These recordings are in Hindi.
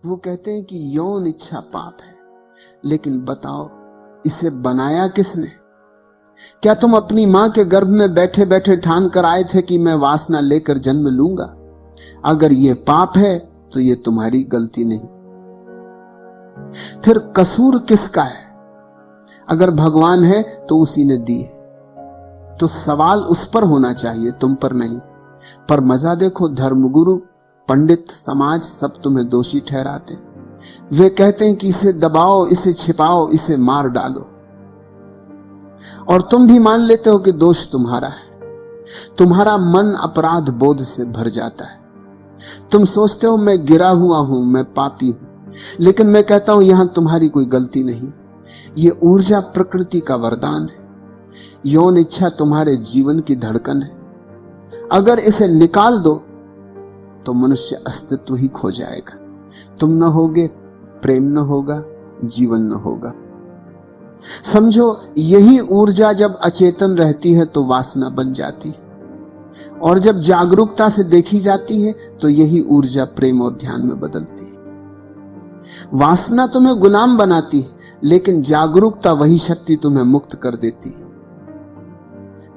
वो कहते हैं कि यौन इच्छा पाप है, लेकिन बताओ इसे बनाया किसने? क्या तुम अपनी मां के गर्भ में बैठे बैठे ठान कर आए थे कि मैं वासना लेकर जन्म लूंगा? अगर ये पाप है तो ये तुम्हारी गलती नहीं, फिर कसूर किसका है? अगर भगवान है तो उसी ने दी, तो सवाल उस पर होना चाहिए, तुम पर नहीं। पर मजा देखो, धर्मगुरु, पंडित, समाज सब तुम्हें दोषी ठहराते। वे कहते हैं कि इसे दबाओ, इसे छिपाओ, इसे मार डालो, और तुम भी मान लेते हो कि दोष तुम्हारा है। तुम्हारा मन अपराध बोध से भर जाता है। तुम सोचते हो मैं गिरा हुआ हूं, मैं पापी हूं, लेकिन मैं कहता हूं यहां तुम्हारी कोई गलती नहीं। ये ऊर्जा प्रकृति का वरदान है। यौन इच्छा तुम्हारे जीवन की धड़कन है। अगर इसे निकाल दो तो मनुष्य अस्तित्व ही खो जाएगा। तुम न होगे, प्रेम न होगा, जीवन न होगा। समझो, यही ऊर्जा जब अचेतन रहती है तो वासना बन जाती है, और जब जागरूकता से देखी जाती है तो यही ऊर्जा प्रेम और ध्यान में बदलती है। वासना तुम्हें गुलाम बनाती है, लेकिन जागरूकता वही शक्ति तुम्हें मुक्त कर देती है।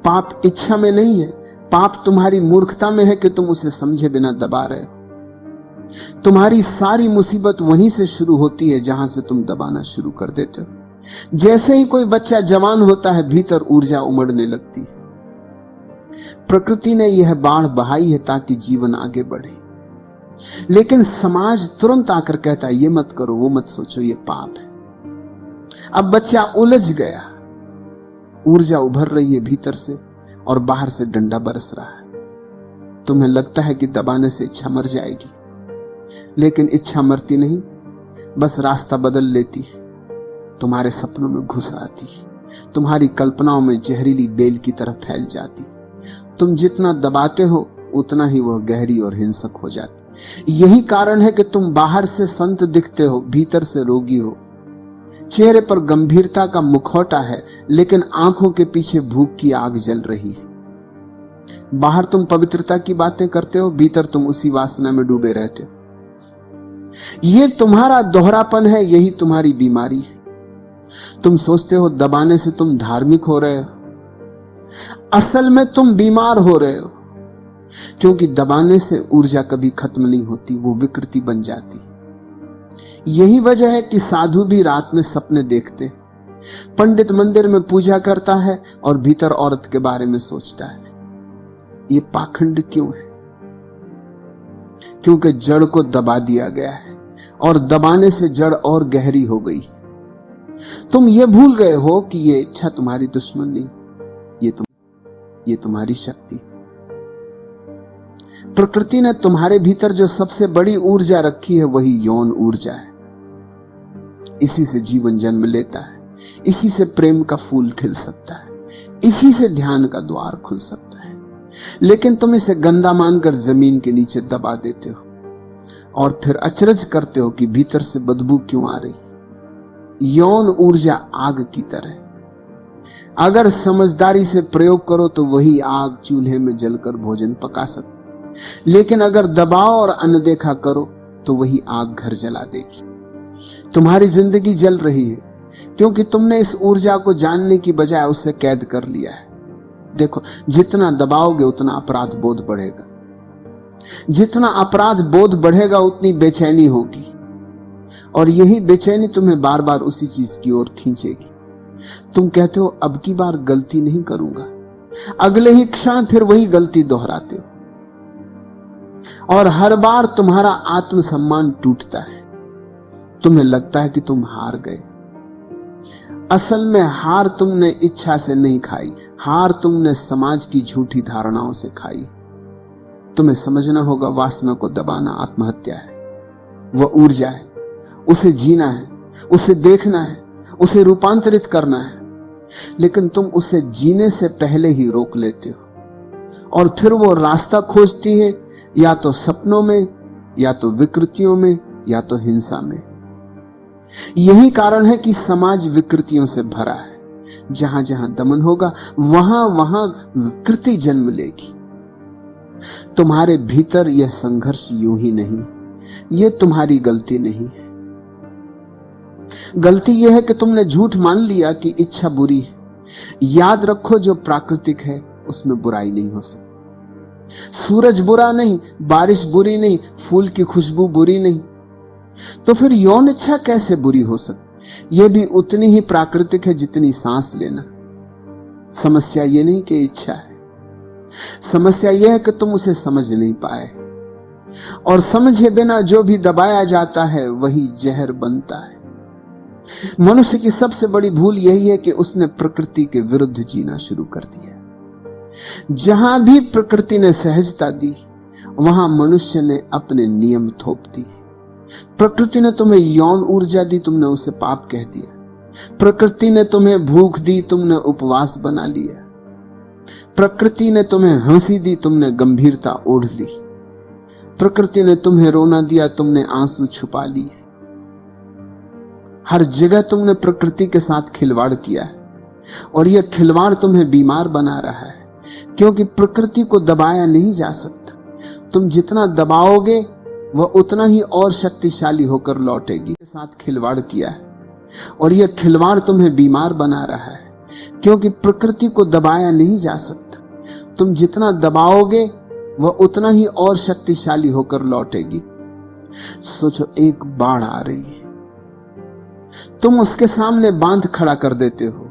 पाप इच्छा में नहीं है, पाप तुम्हारी मूर्खता में है कि तुम उसे समझे बिना दबा रहे हो। तुम्हारी सारी मुसीबत वहीं से शुरू होती है जहां से तुम दबाना शुरू कर देते हो। जैसे ही कोई बच्चा जवान होता है, भीतर ऊर्जा उमड़ने लगती है। प्रकृति ने यह बाढ़ बहाई है ताकि जीवन आगे बढ़े, लेकिन समाज तुरंत आकर कहता है ये मत करो, वो मत सोचो, ये पाप है। अब बच्चा उलझ गया, ऊर्जा उभर रही है भीतर से और बाहर से डंडा बरस रहा है। तुम्हें लगता है कि दबाने से इच्छा मर जाएगी, लेकिन इच्छा मरती नहीं, बस रास्ता बदल लेती है, तुम्हारे सपनों में घुस आती है, तुम्हारी कल्पनाओं में जहरीली बेल की तरह फैल जाती। तुम जितना दबाते हो उतना ही वह गहरी और हिंसक हो जाती। यही कारण है कि तुम बाहर से संत दिखते हो, भीतर से रोगी हो। चेहरे पर गंभीरता का मुखौटा है, लेकिन आंखों के पीछे भूख की आग जल रही है। बाहर तुम पवित्रता की बातें करते हो, भीतर तुम उसी वासना में डूबे रहते हो। यह तुम्हारा दोहरापन है, यही तुम्हारी बीमारी है। तुम सोचते हो दबाने से तुम धार्मिक हो रहे हो, असल में तुम बीमार हो रहे हो, क्योंकि दबाने से ऊर्जा कभी खत्म नहीं होती, वो विकृति बन जाती। यही वजह है कि साधु भी रात में सपने देखते, पंडित मंदिर में पूजा करता है और भीतर औरत के बारे में सोचता है। ये पाखंड क्यों है? क्योंकि जड़ को दबा दिया गया है, और दबाने से जड़ और गहरी हो गई। तुम ये भूल गए हो कि ये इच्छा तुम्हारी दुश्मन नहीं, ये तुम्हारी शक्ति। प्रकृति ने तुम्हारे भीतर जो सबसे बड़ी ऊर्जा रखी है वही यौन ऊर्जा है। इसी से जीवन जन्म लेता है, इसी से प्रेम का फूल खिल सकता है, इसी से ध्यान का द्वार खुल सकता है। लेकिन तुम इसे गंदा मानकर जमीन के नीचे दबा देते हो, और फिर अचरज करते हो कि भीतर से बदबू क्यों आ रही। यौन ऊर्जा आग की तरह, अगर समझदारी से प्रयोग करो तो वही आग चूल्हे में जलकर भोजन पका सकती, लेकिन अगर दबाव और अनदेखा करो तो वही आग घर जला देगी। तुम्हारी जिंदगी जल रही है क्योंकि तुमने इस ऊर्जा को जानने की बजाय उससे कैद कर लिया है। देखो, जितना दबाओगे उतना अपराध बोध बढ़ेगा, जितना अपराध बोध बढ़ेगा उतनी बेचैनी होगी, और यही बेचैनी तुम्हें बार बार उसी चीज की ओर खींचेगी। तुम कहते हो अब की बार गलती नहीं करूंगा, अगले ही क्षण फिर वही गलती दोहराते हो, और हर बार तुम्हारा आत्मसम्मान टूटता है। तुम्हें लगता है कि तुम हार गए। असल में हार तुमने इच्छा से नहीं खाई, हार तुमने समाज की झूठी धारणाओं से खाई। तुम्हें समझना होगा, वासना को दबाना आत्महत्या है। वह ऊर्जा है, उसे जीना है, उसे देखना है, उसे रूपांतरित करना है, लेकिन तुम उसे जीने से पहले ही रोक लेते हो, और फिर वो रास्ता खोजती है, या तो सपनों में, या तो विकृतियों में, या तो हिंसा में। यही कारण है कि समाज विकृतियों से भरा है। जहां जहां दमन होगा वहां वहां विकृति जन्म लेगी। तुम्हारे भीतर यह संघर्ष यूं ही नहीं, यह तुम्हारी गलती नहीं है। गलती यह है कि तुमने झूठ मान लिया कि इच्छा बुरी है। याद रखो, जो प्राकृतिक है उसमें बुराई नहीं हो सकती। सूरज बुरा नहीं, बारिश बुरी नहीं, फूल की खुशबू बुरी नहीं, तो फिर यौन इच्छा कैसे बुरी हो सकती? यह भी उतनी ही प्राकृतिक है जितनी सांस लेना। समस्या यह नहीं कि इच्छा है, समस्या यह है कि तुम उसे समझ नहीं पाए, और समझे बिना जो भी दबाया जाता है वही जहर बनता है। मनुष्य की सबसे बड़ी भूल यही है कि उसने प्रकृति के विरुद्ध जीना शुरू कर दिया। जहां भी प्रकृति ने सहजता दी, वहां मनुष्य ने अपने नियम थोप दिए। प्रकृति ने तुम्हें यौन ऊर्जा दी, तुमने उसे पाप कह दिया। प्रकृति ने तुम्हें भूख दी, तुमने उपवास बना लिया। प्रकृति ने तुम्हें हंसी दी, तुमने गंभीरता ओढ़ ली। प्रकृति ने तुम्हें रोना दिया, तुमने आंसू छुपा लिए। हर जगह तुमने प्रकृति के साथ खिलवाड़ किया है, और यह खिलवाड़ तुम्हें बीमार बना रहा है, क्योंकि प्रकृति को दबाया नहीं जा सकता। तुम जितना दबाओगे वह उतना ही और शक्तिशाली होकर लौटेगी। के साथ खिलवाड़ किया है, और यह खिलवाड़ तुम्हें बीमार बना रहा है, क्योंकि प्रकृति को दबाया नहीं जा सकता। तुम जितना दबाओगे वह उतना ही और शक्तिशाली होकर लौटेगी। सोचो, एक बाढ़ आ रही है, तुम उसके सामने बांध खड़ा कर देते हो।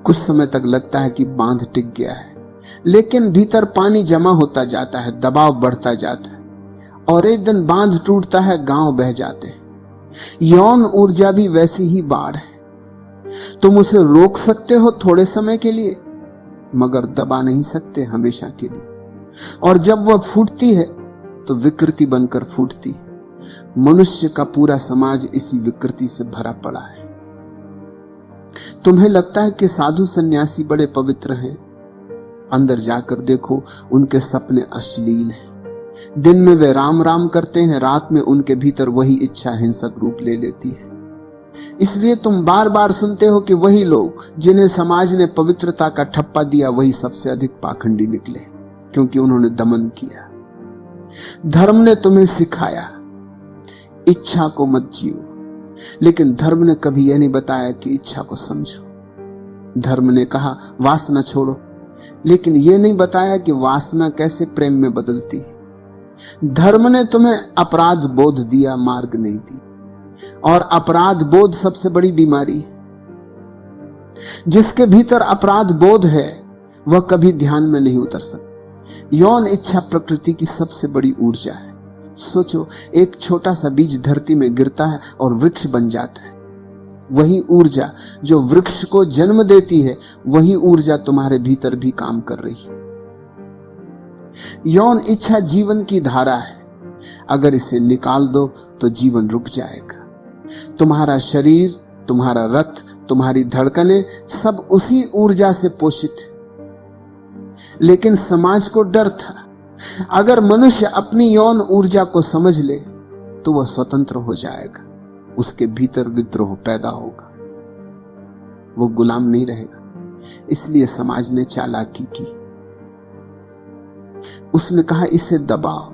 कुछ समय तक लगता है कि बांध टिक गया है, लेकिन भीतर पानी जमा होता जाता है, दबाव बढ़ता जाता है, और एक दिन बांध टूटता है, गांव बह जाते हैं। यौन ऊर्जा भी वैसी ही बाढ़ है। तुम उसे रोक सकते हो थोड़े समय के लिए, मगर दबा नहीं सकते हमेशा के लिए। और जब वह फूटती है तो विकृति बनकर फूटती है। मनुष्य का पूरा समाज इसी विकृति से भरा पड़ा है। तुम्हें लगता है कि साधु सन्यासी बड़े पवित्र हैं, अंदर जाकर देखो, उनके सपने अश्लील हैं। दिन में वे राम राम करते हैं, रात में उनके भीतर वही इच्छा हिंसक रूप ले लेती है। इसलिए तुम बार बार सुनते हो कि वही लोग जिन्हें समाज ने पवित्रता का ठप्पा दिया, वही सबसे अधिक पाखंडी निकले, क्योंकि उन्होंने दमन किया। धर्म ने तुम्हें सिखाया इच्छा को मत जियो, लेकिन धर्म ने कभी यह नहीं बताया कि इच्छा को समझो। धर्म ने कहा वासना छोड़ो, लेकिन यह नहीं बताया कि वासना कैसे प्रेम में बदलती है। धर्म ने तुम्हें अपराध बोध दिया, मार्ग नहीं दी, और अपराध बोध सबसे बड़ी बीमारी है। जिसके भीतर अपराध बोध है वह कभी ध्यान में नहीं उतर सकता। यौन इच्छा प्रकृति की सबसे बड़ी ऊर्जा है। सोचो, एक छोटा सा बीज धरती में गिरता है और वृक्ष बन जाता है। वही ऊर्जा जो वृक्ष को जन्म देती है, वही ऊर्जा तुम्हारे भीतर भी काम कर रही है। यौन इच्छा जीवन की धारा है, अगर इसे निकाल दो तो जीवन रुक जाएगा। तुम्हारा शरीर, तुम्हारा रक्त, तुम्हारी धड़कनें सब उसी ऊर्जा से पोषित है। लेकिन समाज को डर था, अगर मनुष्य अपनी यौन ऊर्जा को समझ ले तो वह स्वतंत्र हो जाएगा, उसके भीतर विद्रोह पैदा होगा, वो गुलाम नहीं रहेगा। इसलिए समाज ने चालाकी की, उसने कहा इसे दबाओ,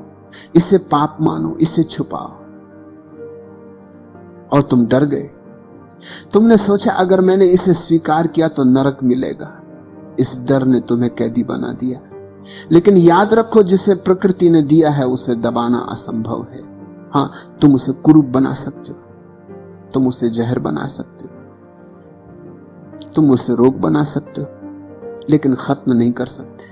इसे पाप मानो, इसे छुपाओ, और तुम डर गए। तुमने सोचा अगर मैंने इसे स्वीकार किया तो नरक मिलेगा। इस डर ने तुम्हें कैदी बना दिया। लेकिन याद रखो, जिसे प्रकृति ने दिया है उसे दबाना असंभव है। हां, तुम उसे कुरूप बना सकते हो, तुम उसे जहर बना सकते हो, तुम उसे रोग बना सकते हो, लेकिन खत्म नहीं कर सकते।